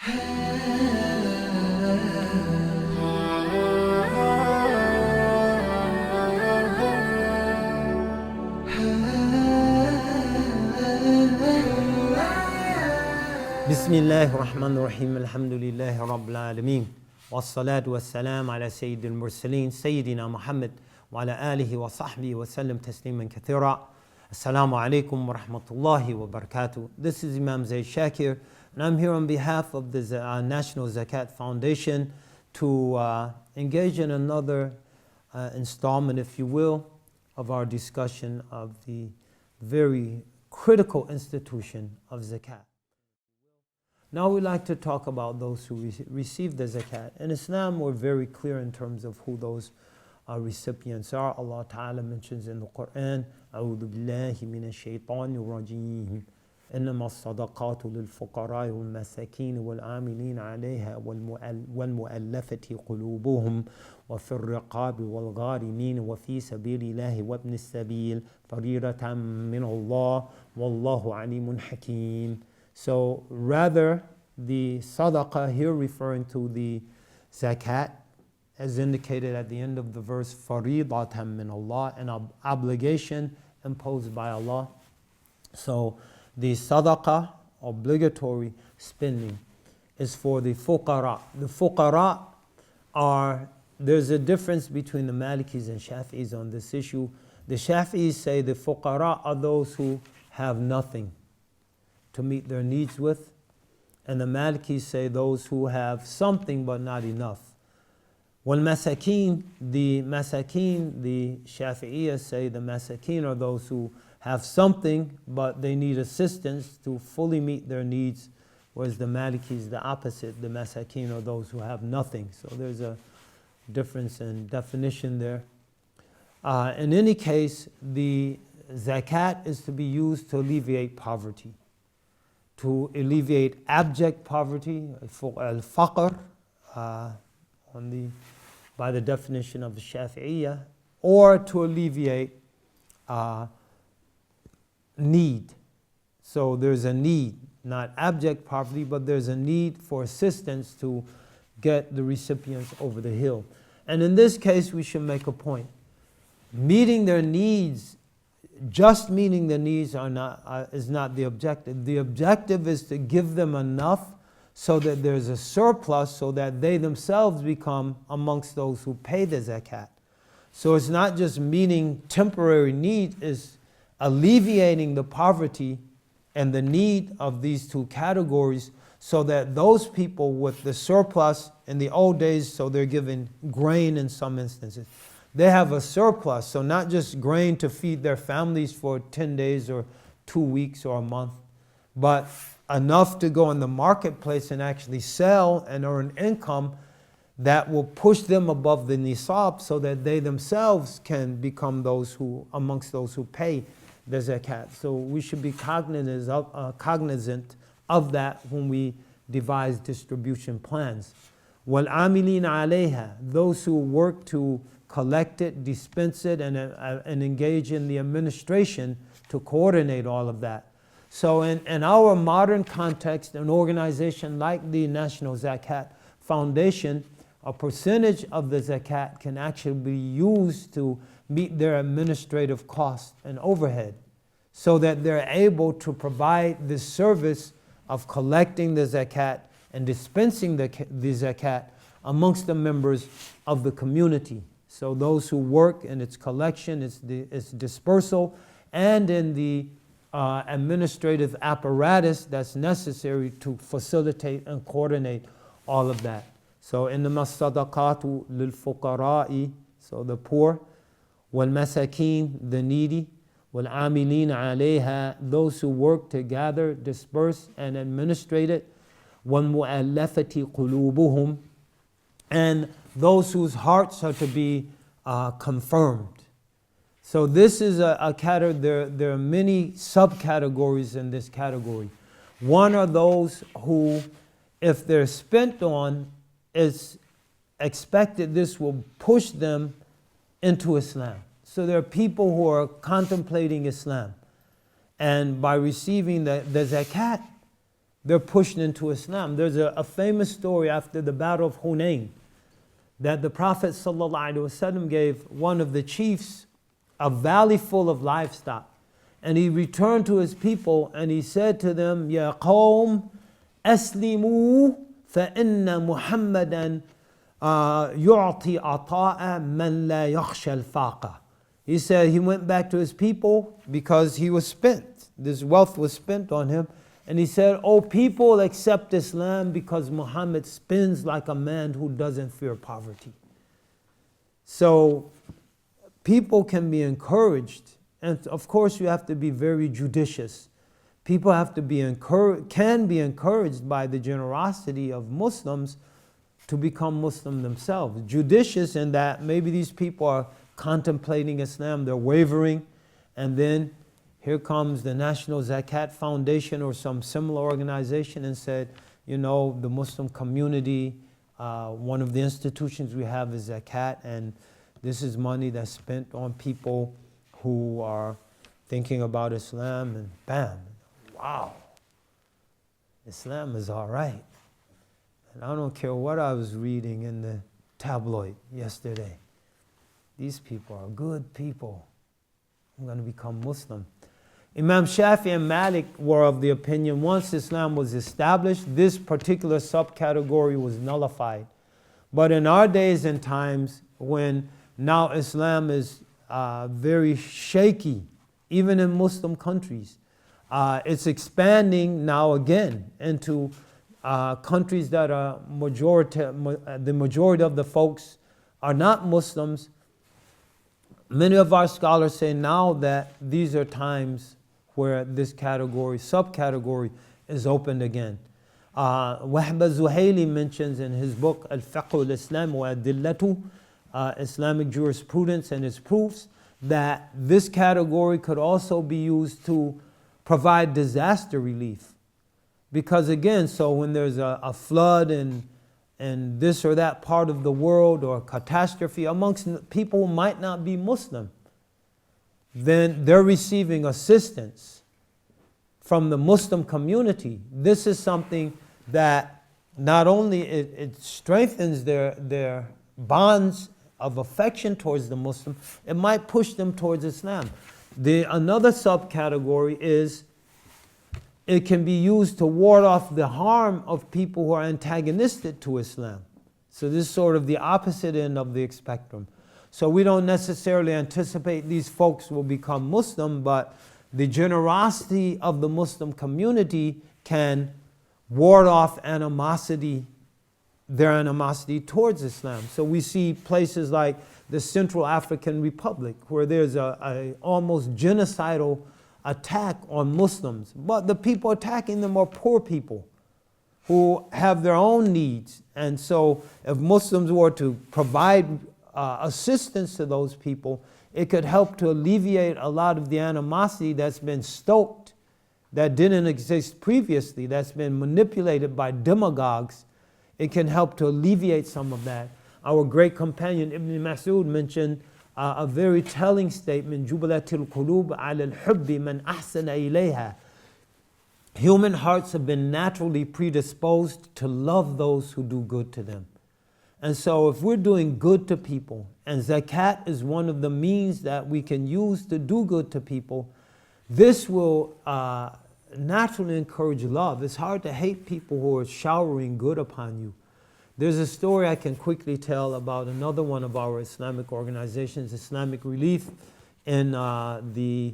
Bismillahir Rahmanir Rahim. Alhamdulillahi Rabbil Alameen. Wassalatu wassalam ala Sayyidil Mursaleen, Sayyidina Muhammad wa ala alihi wa sahbihi wa sallam tasliman kathira. Assalamu alaikum wa rahmatullahi wa barakatuh. This is Imam Zaid Shakir, and I'm here on behalf of the National Zakat Foundation to engage in another installment, if you will, of our discussion of the very critical institution of zakat. Now we'd like to talk about those who receive the zakat. In Islam, we're very clear in terms of who those recipients are. Allah Ta'ala mentions in the Quran, أعوذ بالله من الشيطان الرجيم إنما الصدقات للفقراء والمساكين والعاملين عليها والمؤلفة قلوبهم وفي الرقاب والغارمين وفي سبيل الله وابن السبيل فريضة من الله والله عليم حكيم. So rather, the sadaqah here referring to the zakat, as indicated at the end of the verse, faridatan min Allah, an obligation imposed by Allah. So the sadaqah, obligatory spending, is for the fuqara. The fuqara there's a difference between the Malikis and Shafi'is on this issue. The Shafi'is say the fuqara are those who have nothing to meet their needs with, and the Malikis say those who have something but not enough. When the Shafi'iyah say the masakin are those who have something but they need assistance to fully meet their needs, whereas the Malikis, the opposite, the masakin are those who have nothing. So there's a difference in definition there. In any case, the zakat is to be used to alleviate poverty, to alleviate abject poverty, al-faqr, by the definition of the Shafi'iyah, or to alleviate need. So there's a need, not abject poverty, but there's a need for assistance to get the recipients over the hill. And in this case, we should make a point. Meeting their needs, just meeting the needs is not the objective. The objective is to give them enough so that there's a surplus, so that they themselves become amongst those who pay the zakat. So it's not just meeting temporary need, it's alleviating the poverty and the need of these two categories, so that those people with the surplus in the old days, so they're given grain in some instances, they have a surplus, so not just grain to feed their families for 10 days or 2 weeks or a month, but enough to go in the marketplace and actually sell and earn income that will push them above the nisab, so that they themselves can become amongst those who pay the zakat. So we should be cognizant of that when we devise distribution plans. وَالْعَامِلِينَ عَلَيْهَا, those who work to collect it, dispense it, and engage in the administration to coordinate all of that. So in our modern context, an organization like the National Zakat Foundation, a percentage of the zakat can actually be used to meet their administrative costs and overhead, so that they're able to provide this service of collecting the zakat and dispensing the zakat amongst the members of the community. So those who work in its collection, its dispersal, and in the administrative apparatus that's necessary to facilitate and coordinate all of that. So إنما الصدقات للفقراء, so the poor, والمساكين, the needy, والعاملين عليها, those who work to gather, disperse, and administrate it, والمؤلفة قلوبهم, and those whose hearts are to be confirmed. So this is a category. There are many subcategories in this category. One are those who, if they're spent on, it's expected this will push them into Islam. So there are people who are contemplating Islam, and by receiving the zakat, they're pushed into Islam. There's a famous story after the Battle of Hunayn that the Prophet ﷺ gave one of the chiefs a valley full of livestock. And he returned to his people and he said to them, Ya qawm, aslimu fa inna Muhammadan yu'ti ata'a man la yakhsha al-faqa. He said he went back to his people because he was spent. This wealth was spent on him. And he said, "O people, accept Islam because Muhammad spends like a man who doesn't fear poverty." So people can be encouraged. And of course, you have to be very judicious. People have to be can be encouraged by the generosity of Muslims to become Muslim themselves. Judicious in that maybe these people are contemplating Islam, they're wavering, and then here comes the National Zakat Foundation or some similar organization and said, you know, the Muslim community, one of the institutions we have is Zakat, and this is money that's spent on people who are thinking about Islam, and bam, wow, Islam is all right. And I don't care what I was reading in the tabloid yesterday. These people are good people. I'm going to become Muslim. Imam Shafi and Malik were of the opinion once Islam was established, this particular subcategory was nullified. But in our days and times, when now Islam is very shaky, even in Muslim countries, it's expanding now again into countries that are the majority of the folks are not Muslims. Many of our scholars say now that these are times where this category, subcategory, is opened again. Wahb al-Zuhaili mentions in his book Al-Fiqh al-Islam wa Adillatu, Islamic Jurisprudence and its Proofs, that this category could also be used to provide disaster relief. Because again, so when there's a flood in this or that part of the world, or catastrophe amongst people who might not be Muslim, then they're receiving assistance from the Muslim community. This is something that not only it strengthens their bonds of affection towards the Muslim, it might push them towards Islam. Another subcategory is it can be used to ward off the harm of people who are antagonistic to Islam. So this is sort of the opposite end of the spectrum. So we don't necessarily anticipate these folks will become Muslim, but the generosity of the Muslim community can ward off their animosity towards Islam. So we see places like the Central African Republic where there's a almost genocidal attack on Muslims, but the people attacking them are poor people who have their own needs. And so if Muslims were to provide assistance to those people, it could help to alleviate a lot of the animosity that's been stoked, that didn't exist previously, that's been manipulated by demagogues. It can help to alleviate some of that. Our great companion Ibn Mas'ud mentioned a very telling statement, Jubilatil Qulub ala al-hubbi man ahsana ilayha. Human hearts have been naturally predisposed to love those who do good to them. And so if we're doing good to people, and zakat is one of the means that we can use to do good to people, this will naturally encourage love. It's hard to hate people who are showering good upon you. There's a story I can quickly tell about another one of our Islamic organizations, Islamic Relief, in the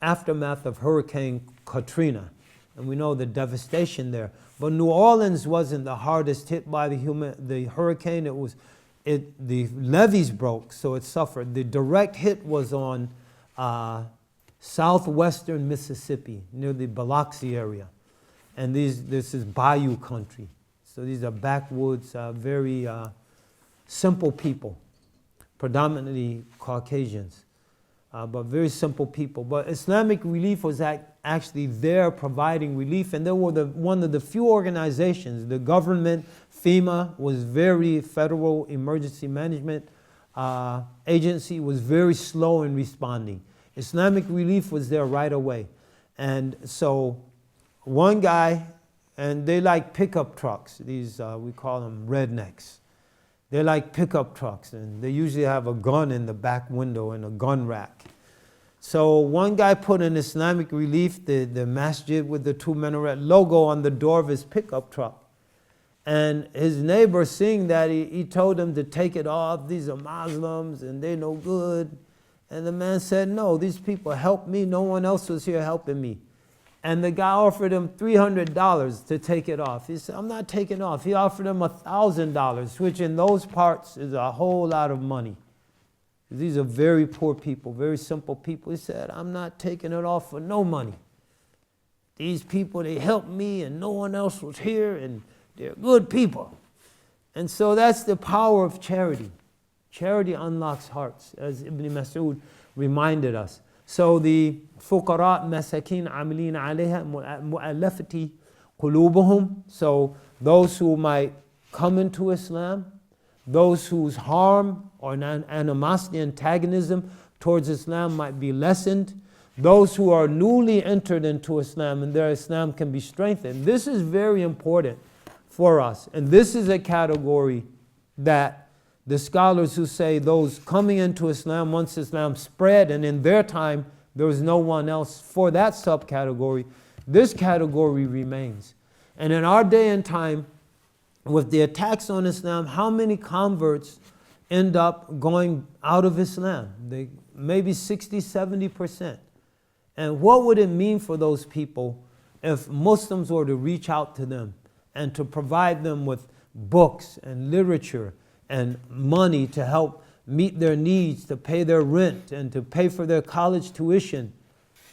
aftermath of Hurricane Katrina. And we know the devastation there. But New Orleans wasn't the hardest hit by the hurricane. The levees broke, so it suffered. The direct hit was on southwestern Mississippi, near the Biloxi area. And this is bayou country. So these are backwoods, very simple people, predominantly Caucasians, but very simple people. But Islamic Relief was actually there providing relief, and they were one of the few organizations. The government, FEMA, was Federal Emergency Management Agency, was very slow in responding. Islamic Relief was there right away. And so one guy and they like pickup trucks. These, we call them rednecks. They like pickup trucks, and they usually have a gun in the back window and a gun rack. So one guy put in Islamic Relief, the masjid with the 2 minaret logo on the door of his pickup truck. And his neighbor, seeing that, he told him to take it off. These are Muslims and they're no good. And the man said, no, these people helped me. No one else was here helping me. And the guy offered him $300 to take it off. He said, I'm not taking it off. He offered him $1,000, which in those parts is a whole lot of money. These are very poor people, very simple people. He said, I'm not taking it off for no money. These people, they helped me and no one else was here and they're good people. And so that's the power of charity. Charity unlocks hearts, as Ibn Mas'ud reminded us. So the fuqara, masakin, amilin alayha, mu'allafati qulubuhum. So those who might come into Islam, those whose harm or animosity, antagonism towards Islam might be lessened, those who are newly entered into Islam and their Islam can be strengthened. This is very important for us. And this is a category that the scholars who say those coming into Islam once Islam spread and in their time there was no one else for that subcategory, this category remains. And in our day and time, with the attacks on Islam, how many converts end up going out of Islam? Maybe 60, 70%. And what would it mean for those people if Muslims were to reach out to them and to provide them with books and literature and money to help meet their needs, to pay their rent and to pay for their college tuition?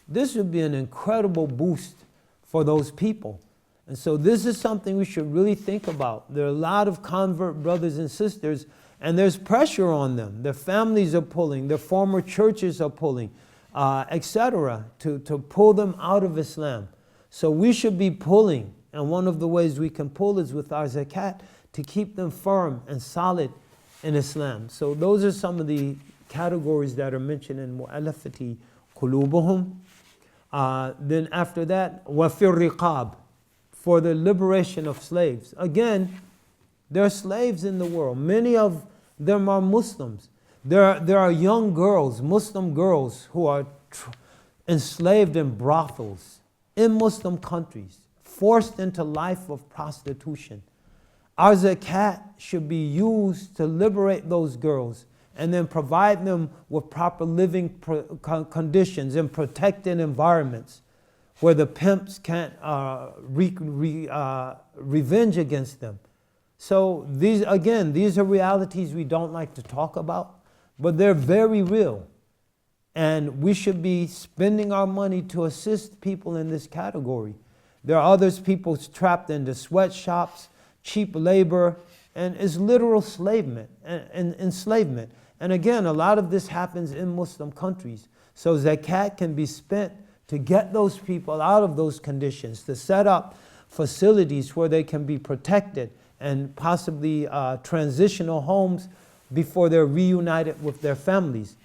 This would be an incredible boost for those people. And so this is something we should really think about. There are a lot of convert brothers and sisters, and there's pressure on them. Their families are pulling, their former churches are pulling, etc., to pull them out of Islam. So we should be pulling, and one of the ways we can pull is with our zakat, to keep them firm and solid in Islam. So those are some of the categories that are mentioned in mu'allafati qulubuhum. Then after that, وَفِي الرِّقَابِ, for the liberation of slaves. Again, there are slaves in the world. Many of them are Muslims. There are young girls, Muslim girls, who are enslaved in brothels in Muslim countries, forced into life of prostitution. Our zakat should be used to liberate those girls and then provide them with proper living conditions in protected environments where the pimps can't revenge against them. So these are realities we don't like to talk about, but they're very real. And we should be spending our money to assist people in this category. There are others, people trapped into sweatshops, cheap labor, and it's literal enslavement. And again, a lot of this happens in Muslim countries. So zakat can be spent to get those people out of those conditions, to set up facilities where they can be protected and possibly transitional homes before they're reunited with their families.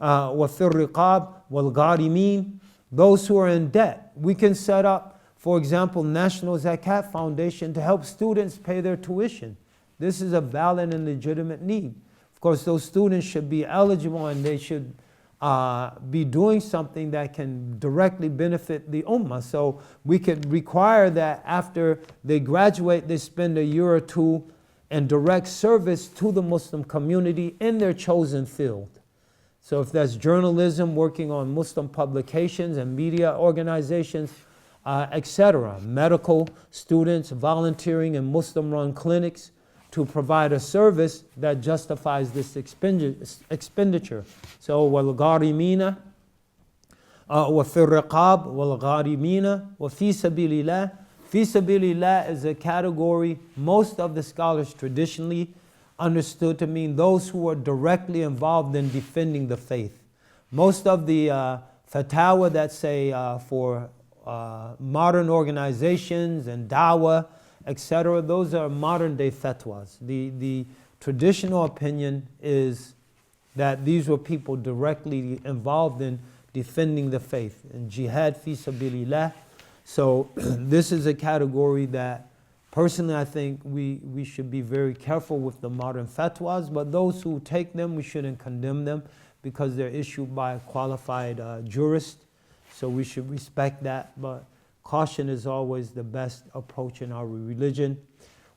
وَفِي الرِّقَابِ وَالْغَارِمِينَ, those who are in debt. We can set up, for example, National Zakat Foundation to help students pay their tuition. This is a valid and legitimate need. Of course, those students should be eligible and they should be doing something that can directly benefit the ummah. So we could require that after they graduate, they spend a year or two in direct service to the Muslim community in their chosen field. So if that's journalism, working on Muslim publications and media organizations, etc. Medical students volunteering in Muslim-run clinics to provide a service that justifies this expenditure. So وَالْغَارِمِينَ وَفِي الرِّقَابِ وَالْغَارِمِينَ وَفِي سَبِيلِ اللَّهِ. Fi sabilillah is a category most of the scholars traditionally understood to mean those who are directly involved in defending the faith. Most of the fatwa that say for modern organizations and dawah, etc., those are modern day fatwas. The traditional opinion is that these were people directly involved in defending the faith, in jihad fi sabilillah. So this is a category that personally I think we should be very careful with the modern fatwas, but those who take them, we shouldn't condemn them because they're issued by a qualified jurist. So we should respect that, but caution is always the best approach in our religion.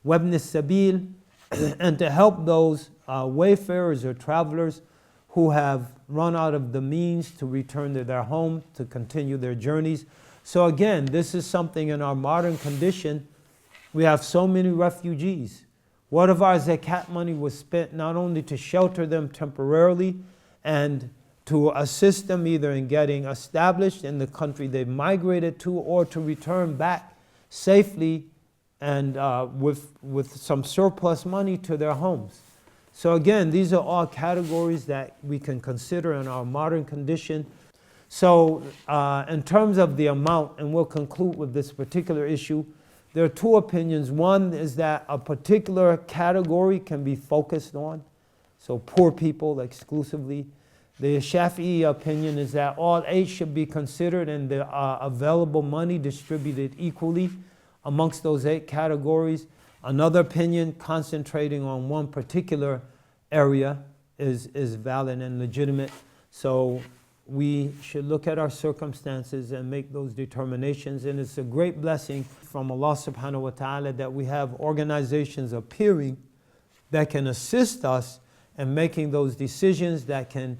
Wabn sabil, and to help those wayfarers or travelers who have run out of the means to return to their home, to continue their journeys. So again, this is something in our modern condition. We have so many refugees. What if our zakat money was spent not only to shelter them temporarily and to assist them either in getting established in the country they've migrated to, or to return back safely and with some surplus money to their homes. So again, these are all categories that we can consider in our modern condition. So in terms of the amount, and we'll conclude with this particular issue, there are two opinions. One is that a particular category can be focused on, so poor people exclusively. The Shafi'i opinion is that all 8 should be considered and the available money distributed equally amongst those 8 categories. Another opinion concentrating on one particular area is valid and legitimate. So we should look at our circumstances and make those determinations. And it's a great blessing from Allah subhanahu wa ta'ala that we have organizations appearing that can assist us in making those decisions, that can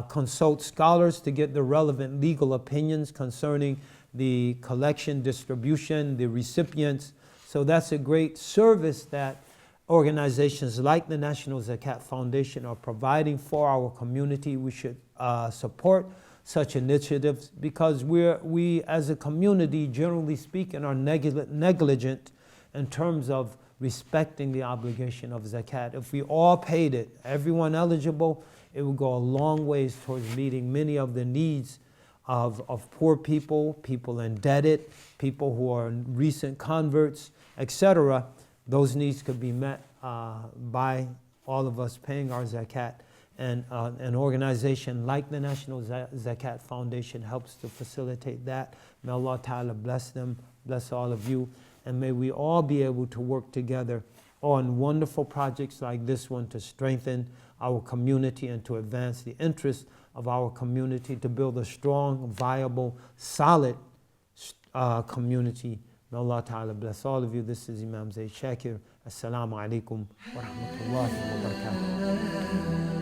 consult scholars to get the relevant legal opinions concerning the collection, distribution, the recipients. So that's a great service that organizations like the National Zakat Foundation are providing for our community. We should support such initiatives because we as a community, generally speaking, are negligent in terms of respecting the obligation of zakat. If we all paid it, everyone eligible, it would go a long ways towards meeting many of the needs of poor people, people indebted, people who are recent converts, etc. Those needs could be met by all of us paying our zakat. And an organization like the National Zakat Foundation helps to facilitate that. May Allah Ta'ala bless them, bless all of you, and may we all be able to work together on wonderful projects like this one to strengthen our community and to advance the interests of our community, to build a strong, viable, solid community. May Allah Ta'ala bless all of you. This is Imam Zaid Shakir. Assalamu alaikum wa rahmatullahi wa barakatuh.